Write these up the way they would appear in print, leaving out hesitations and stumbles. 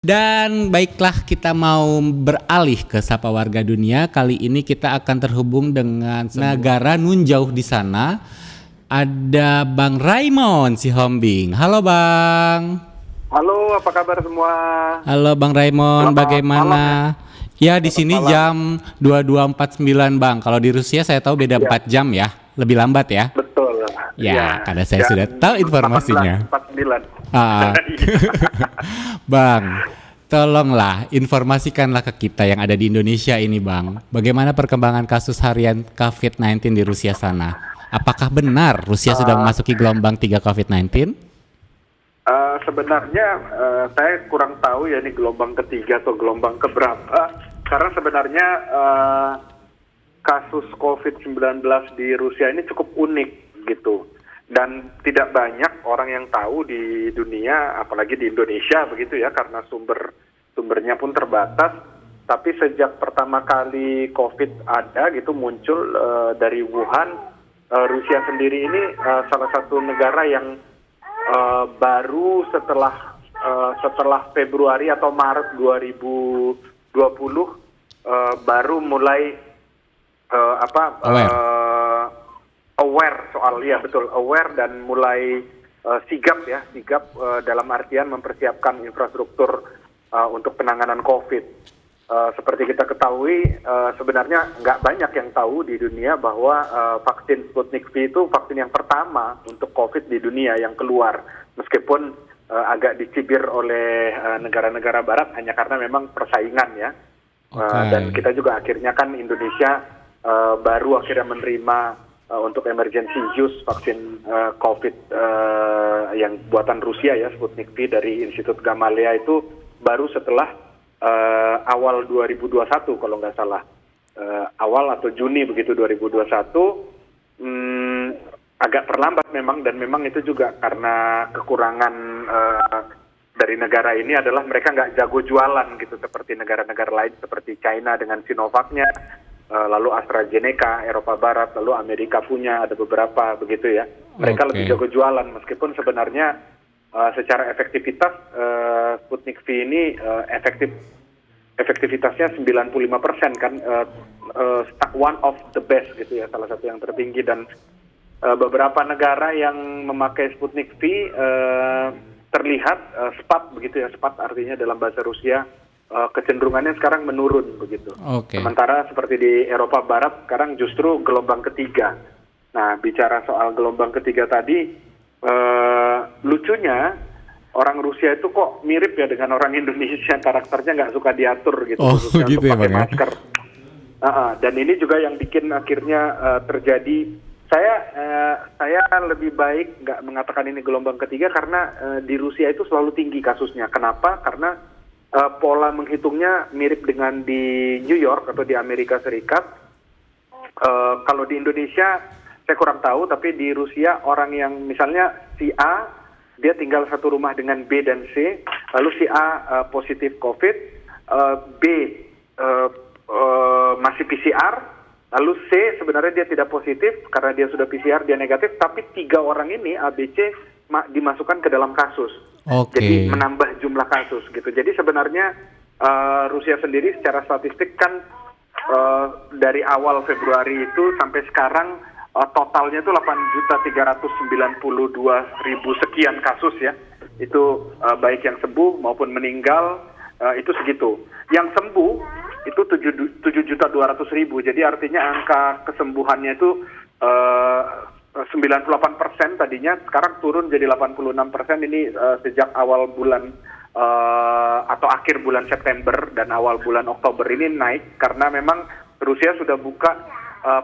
Dan baiklah, kita mau beralih ke Sapa Warga Dunia. Kali ini kita akan terhubung dengan negara nun jauh di sana. Ada Bang Raymond Sihombing. Halo Bang. Halo, apa kabar semua? Halo Bang Raymond, Selamat bagaimana? malam Ya di Selamat sini malam. jam 22.49 Bang. Kalau di Rusia saya tahu beda 4 jam ya. Lebih lambat ya. Betul. Ya, karena saya Dan sudah tahu informasinya. 18.49. Ah. Bang, tolonglah informasikanlah ke kita yang ada di Indonesia ini Bang. Bagaimana perkembangan kasus harian COVID-19 di Rusia sana? Apakah benar Rusia sudah memasuki gelombang 3 COVID-19? Sebenarnya saya kurang tahu ya ini gelombang ketiga atau gelombang keberapa. Karena sebenarnya kasus COVID-19 di Rusia ini cukup unik gitu. Dan tidak banyak orang yang tahu di dunia, apalagi di Indonesia begitu ya, karena sumbernya pun terbatas. Tapi sejak pertama kali COVID ada gitu muncul dari Wuhan, Rusia sendiri ini salah satu negara yang baru setelah Februari atau Maret 2020 baru mulai aware soal aware dan mulai sigap dalam artian mempersiapkan infrastruktur untuk penanganan COVID. Seperti kita ketahui sebenarnya nggak banyak yang tahu di dunia bahwa vaksin Sputnik V itu vaksin yang pertama untuk COVID di dunia yang keluar, meskipun agak dicibir oleh negara-negara Barat hanya karena memang persaingan ya. Dan kita juga akhirnya kan Indonesia baru akhirnya menerima untuk emergency use vaksin COVID yang buatan Rusia ya, Sputnik V dari Institut Gamaleya itu baru setelah awal 2021 kalau nggak salah, awal atau Juni begitu 2021. Agak terlambat memang, dan memang itu juga karena kekurangan dari negara ini adalah mereka nggak jago jualan gitu seperti negara-negara lain seperti China dengan Sinovac-nya, lalu AstraZeneca, Eropa Barat, lalu Amerika punya ada beberapa begitu ya. Mereka lebih jago jualan, meskipun sebenarnya secara efektivitas Sputnik V ini efektivitasnya 95% kan, one of the best gitu ya, salah satu yang tertinggi. Dan beberapa negara yang memakai Sputnik V terlihat SPAT begitu ya, SPAT artinya dalam bahasa Rusia kecenderungannya sekarang menurun begitu. Sementara seperti di Eropa Barat sekarang justru gelombang ketiga. Nah, bicara soal gelombang ketiga tadi, lucunya orang Rusia itu kok mirip ya dengan orang Indonesia, karakternya nggak suka diatur gitu, khususnya gitu untuk ya, pakai Bang, masker. Dan ini juga yang bikin akhirnya terjadi. Saya lebih baik nggak mengatakan ini gelombang ketiga karena di Rusia itu selalu tinggi kasusnya. Kenapa? Karena pola menghitungnya mirip dengan di New York atau di Amerika Serikat. Kalau di Indonesia saya kurang tahu, tapi di Rusia orang yang misalnya si A dia tinggal satu rumah dengan B dan C, lalu si A positif COVID, B masih PCR, lalu C sebenarnya dia tidak positif karena dia sudah PCR, dia negatif, tapi 3 orang ini A, B, C dimasukkan ke dalam kasus. Jadi menambah jumlah kasus gitu. Jadi sebenarnya Rusia sendiri secara statistik kan dari awal Februari itu sampai sekarang totalnya itu 8.392.000 sekian kasus ya. Itu baik yang sembuh maupun meninggal itu segitu. Yang sembuh itu 7.200.000. Jadi artinya angka kesembuhannya itu 98% tadinya, sekarang turun jadi 86%. Ini sejak awal bulan atau akhir bulan September dan awal bulan Oktober ini naik karena memang Rusia sudah buka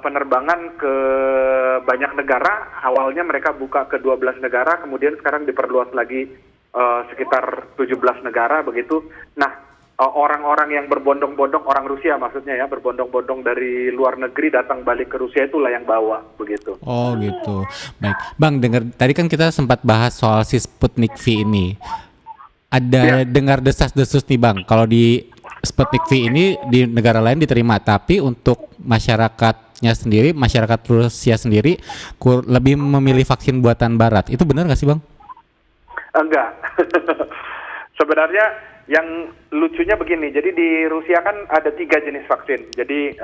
penerbangan ke banyak negara. Awalnya mereka buka ke 12 negara, kemudian sekarang diperluas lagi sekitar 17 negara begitu. Nah, orang-orang yang berbondong-bondong, orang Rusia maksudnya ya, berbondong-bondong dari luar negeri datang balik ke Rusia itulah yang bawa begitu. Oh gitu. Baik, Bang, dengar tadi kan kita sempat bahas soal si Sputnik V ini. Ada dengar desas-desus nih Bang, kalau di Sputnik V ini di negara lain diterima, tapi untuk masyarakatnya sendiri, masyarakat Rusia sendiri lebih memilih vaksin buatan Barat. Itu benar nggak sih Bang? Enggak. Sebenarnya yang lucunya begini, jadi di Rusia kan ada 3 jenis vaksin. Jadi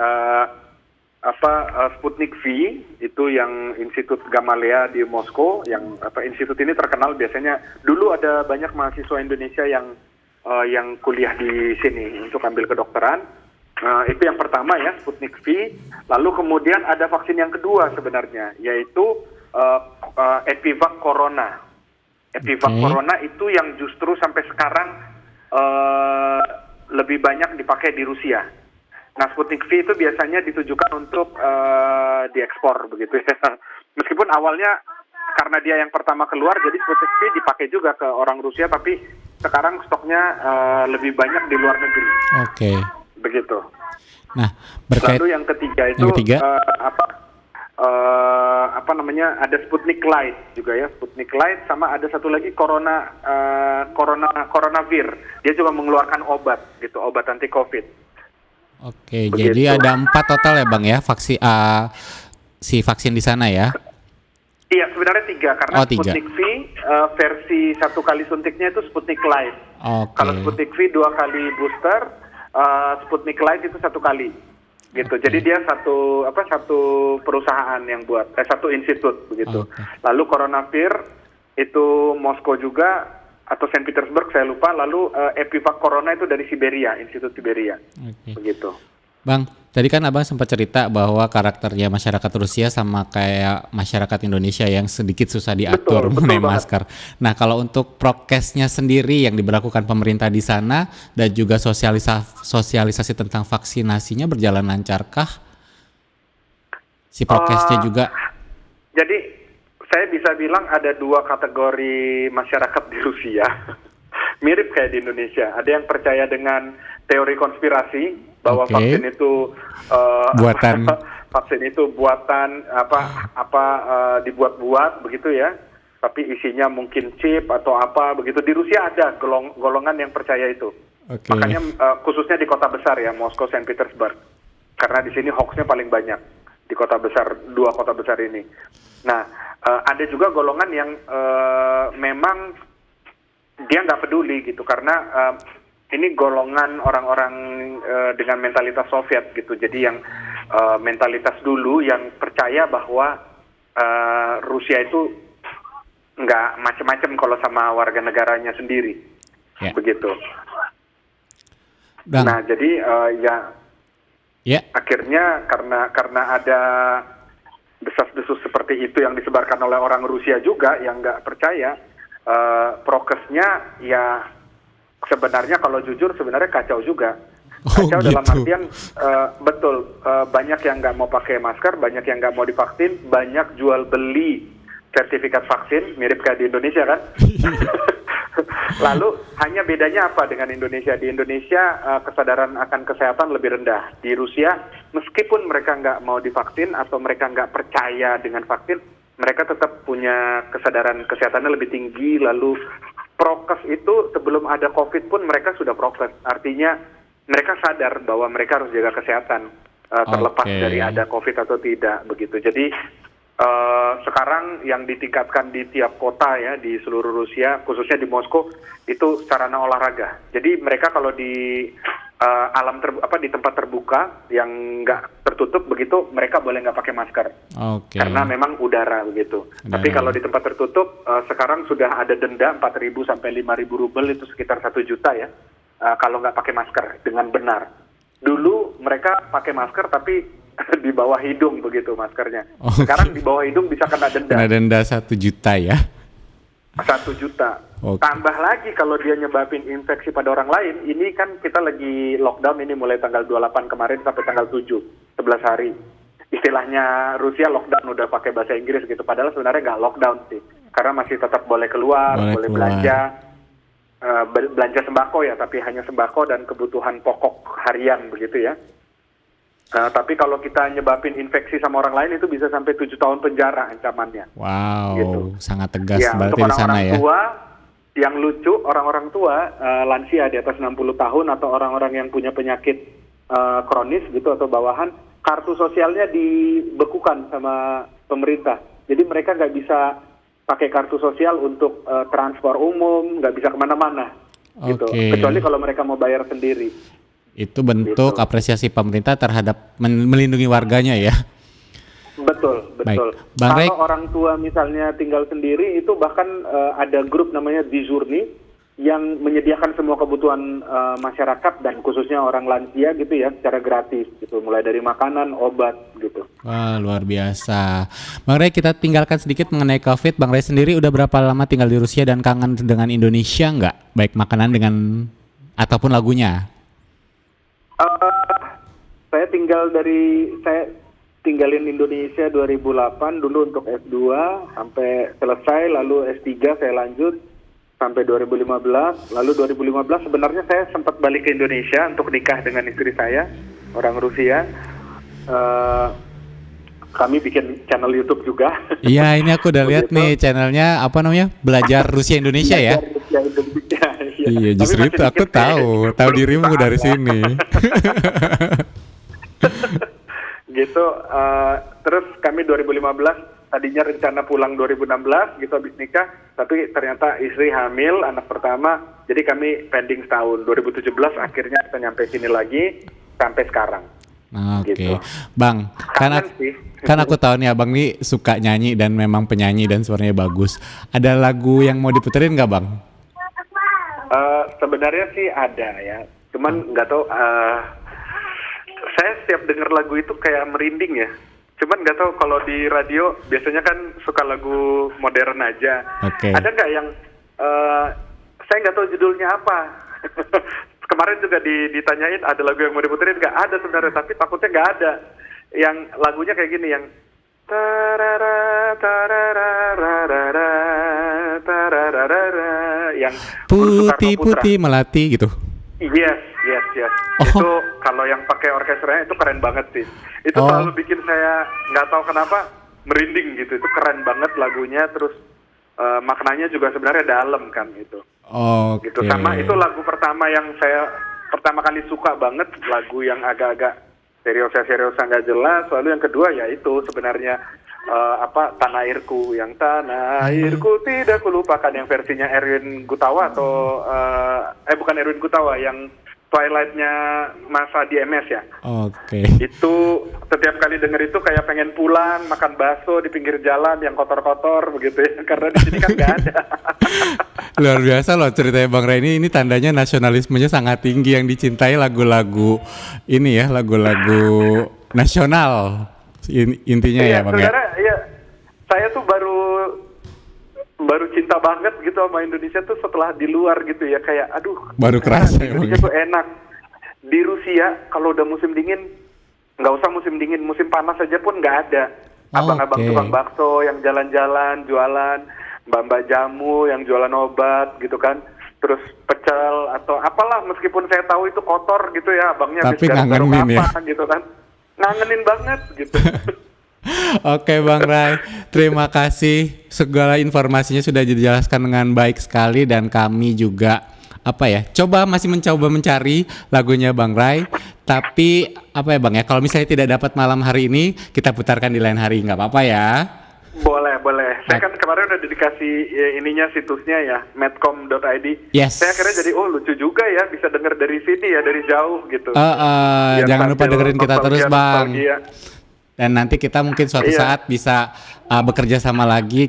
Sputnik V itu yang Institut Gamaleya di Moskow, yang institut ini terkenal biasanya. Dulu ada banyak mahasiswa Indonesia yang kuliah di sini untuk ambil kedokteran. Itu yang pertama ya, Sputnik V. Lalu kemudian ada vaksin yang kedua sebenarnya, yaitu Epivac Corona. Epivac Corona itu yang justru sampai sekarang lebih banyak dipakai di Rusia. Nah, Sputnik V itu biasanya ditujukan untuk diekspor begitu ya. Meskipun awalnya karena dia yang pertama keluar, jadi Sputnik V dipakai juga ke orang Rusia, tapi sekarang stoknya lebih banyak di luar negeri. Oke. Begitu. Nah, lalu yang ketiga itu ada Sputnik Light juga ya, Sputnik Light, sama ada satu lagi Coronavir. Dia juga mengeluarkan obat gitu, obat anti COVID. Oke, jadi ada 4 total ya Bang ya, vaksin di sana ya? Iya, sebenarnya 3 karena Sputnik V versi 1 kali suntiknya itu Sputnik Light. Kalau Sputnik V 2 kali booster, Sputnik Light itu 1 kali. Gitu. Jadi dia satu perusahaan yang buat, satu institut begitu. Lalu Coronavir itu Moskow juga atau Saint Petersburg saya lupa. Lalu Epivac Corona itu dari Siberia, Institut Siberia. Begitu. Bang, tadi kan Abang sempat cerita bahwa karakternya masyarakat Rusia sama kayak masyarakat Indonesia yang sedikit susah diatur mengenai masker. Nah, kalau untuk prokesnya sendiri yang diberlakukan pemerintah di sana dan juga sosialisasi tentang vaksinasinya berjalan lancarkah? Si prokesnya juga? Jadi, saya bisa bilang ada 2 kategori masyarakat di Rusia. Mirip kayak di Indonesia. Ada yang percaya dengan teori konspirasi bahwa vaksin itu buatan dibuat-buat begitu ya, tapi isinya mungkin chip atau apa begitu. Di Rusia ada golongan yang percaya itu. Makanya khususnya di kota besar ya, Moskow, Saint Petersburg, karena di sini hoaxnya paling banyak di kota besar, 2 kota besar ini. Nah, ada juga golongan yang memang dia nggak peduli gitu, karena ini golongan orang-orang dengan mentalitas Soviet gitu. Jadi yang mentalitas dulu yang percaya bahwa Rusia itu nggak macam-macam kalau sama warga negaranya sendiri, begitu. Nah, jadi akhirnya karena ada desas-desus seperti itu yang disebarkan oleh orang Rusia juga yang nggak percaya, prokesnya ya sebenarnya kalau jujur sebenarnya kacau juga. Kacau dalam artian banyak yang nggak mau pakai masker, banyak yang nggak mau divaksin, banyak jual beli sertifikat vaksin, mirip kayak di Indonesia kan. Lalu hanya bedanya apa dengan Indonesia? Di Indonesia kesadaran akan kesehatan lebih rendah. Di Rusia meskipun mereka nggak mau divaksin atau mereka nggak percaya dengan vaksin, mereka tetap punya kesadaran kesehatannya lebih tinggi. Lalu prokes itu sebelum ada COVID pun mereka sudah prokes. Artinya mereka sadar bahwa mereka harus jaga kesehatan terlepas dari ada COVID atau tidak begitu. Jadi sekarang yang ditingkatkan di tiap kota ya di seluruh Rusia, khususnya di Moskow, itu sarana olahraga. Jadi mereka kalau di di tempat terbuka yang nggak tertutup begitu, mereka boleh nggak pakai masker karena memang udara begitu. Tapi kalau di tempat tertutup sekarang sudah ada denda 4.000 sampai 5.000 rubel, itu sekitar 1 juta ya, kalau nggak pakai masker dengan benar. Dulu mereka pakai masker tapi di bawah hidung begitu maskernya. Sekarang di bawah hidung bisa kena denda. Kena denda 1 juta ya? 1 juta. Tambah lagi kalau dia nyebabin infeksi pada orang lain, ini kan kita lagi lockdown ini mulai tanggal 28 kemarin sampai tanggal 7, 11 hari. Istilahnya Rusia lockdown udah pakai bahasa Inggris gitu, padahal sebenarnya nggak lockdown sih. Karena masih tetap boleh keluar, boleh belanja, belanja sembako ya, tapi hanya sembako dan kebutuhan pokok harian begitu ya. Tapi kalau kita nyebabin infeksi sama orang lain itu bisa sampai 7 tahun penjara ancamannya. Wow, gitu. Sangat tegas ya, berarti di sana ya. Tua, yang lucu, orang-orang tua, lansia di atas 60 tahun atau orang-orang yang punya penyakit kronis gitu atau bawahan, kartu sosialnya dibekukan sama pemerintah. Jadi mereka nggak bisa pakai kartu sosial untuk transport umum, nggak bisa kemana-mana. gitu. Oke. Kecuali kalau mereka mau bayar sendiri. Itu bentuk Gitu. apresiasi pemerintah terhadap melindungi warganya ya. Betul, betul. Baik. Bang Ray, Kalau orang tua misalnya tinggal sendiri, itu bahkan ada grup namanya Dijurni yang menyediakan semua kebutuhan masyarakat dan khususnya orang lansia gitu ya, secara gratis gitu, mulai dari makanan, obat gitu. wah luar biasa. Bang Ray, kita tinggalkan sedikit mengenai COVID. Bang Ray sendiri udah berapa lama tinggal di Rusia dan kangen dengan Indonesia nggak? Baik makanan dengan ataupun lagunya. Saya tinggalin Indonesia 2008 dulu untuk S2 sampai selesai, lalu S3 saya lanjut sampai 2015. Lalu 2015 sebenarnya saya sempat balik ke Indonesia untuk nikah dengan istri saya, orang Rusia. Kami bikin channel YouTube juga. Iya, ini aku udah lihat Begitu. nih channelnya apa namanya? Belajar Rusia Indonesia ya. Rusia, Indonesia, iya. Iya, Tapi justru masih itu aku dikit kayak tahu belum dirimu bisa dari ada. sini. Gitu. Terus kami 2015 tadinya rencana pulang 2016 gitu habis nikah, tapi ternyata istri hamil anak pertama, jadi kami pending setahun. 2017 akhirnya kita nyampe sini lagi sampai sekarang. Oke, Gitu. Bang, Kangen sih. kan aku tahu nih abang nih suka nyanyi dan memang penyanyi dan suaranya bagus. Ada lagu yang mau diputerin nggak bang? Sebenarnya sih ada ya, cuman nggak tahu. Saya setiap dengar lagu itu kayak merinding ya. Cuman nggak tahu kalau di radio biasanya kan suka lagu modern aja. Oke. Ada nggak yang saya nggak tahu judulnya apa. Kemarin juga ditanyain ada lagu yang mau diputerin, nggak ada sebenarnya, tapi takutnya nggak ada. Yang lagunya kayak gini, yang tarara, tarara, rarara, tararara, yang Guru Soekarno Putra. Putih-putih melati gitu. Yes. Oh. Itu kalau yang pakai orkestranya itu keren banget sih. Itu Oh. selalu bikin saya nggak tahu kenapa merinding gitu. Itu keren banget lagunya, terus maknanya juga sebenarnya dalam kan itu. Oke. Gitu. Sama itu lagu pertama yang saya pertama kali suka banget, lagu yang agak-agak serius nggak jelas. Lalu yang kedua ya itu sebenarnya Tanah Airku, yang Tanah Airku tidak kulupakan, yang versinya Erwin Gutawa atau bukan Erwin Gutawa, yang Twilight-nya masa di MS ya. Oke. Itu setiap kali denger itu kayak pengen pulang makan bakso di pinggir jalan yang kotor-kotor begitu ya, karena di sini kan nggak ada. Luar biasa loh ceritanya Bang Ray ini tandanya nasionalismenya sangat tinggi yang dicintai lagu-lagu ini ya, lagu-lagu nasional intinya ya Bang ya. Sebenarnya ya saya tuh baru cinta banget gitu sama Indonesia tuh setelah di luar gitu ya, kayak aduh Baru kerasa ya, Indonesia Bang. tuh enak. Di Rusia kalau udah musim dingin, nggak usah musim dingin, musim panas aja pun nggak ada abang-abang Oke. tukang bakso yang jalan-jalan jualan, mbak-mbak jamu yang jualan obat gitu kan, terus pecel atau apalah, meskipun saya tahu itu kotor gitu ya, abangnya Tapi habis garuk-garuk ngangenin ya. apa gitu kan, ngangenin banget gitu. Oke Bang Ray, terima kasih segala informasinya sudah dijelaskan dengan baik sekali dan kami juga masih mencoba mencari lagunya Bang Ray. Tapi apa ya Bang ya, kalau misalnya tidak dapat malam hari ini kita putarkan di lain hari, nggak apa-apa ya? Boleh. Saya kan kemarin udah dikasih ininya, situsnya ya, medcom.id. Yes. Saya akhirnya jadi lucu juga ya, bisa denger dari sini ya, dari jauh gitu. Biar Jangan lupa sambil dengerin kita terus Bang. nostalgia. Dan nanti kita mungkin suatu Iya. saat bisa bekerja sama lagi.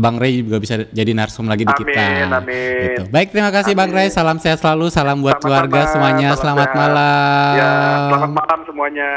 Bang Ray juga bisa jadi narsum lagi di kita. Amin. Gitu. Baik, terima kasih Bang Ray. Salam sehat selalu. Salam buat Sama-sama, keluarga semuanya. salam Selamat sehat. malam. Ya, selamat malam semuanya.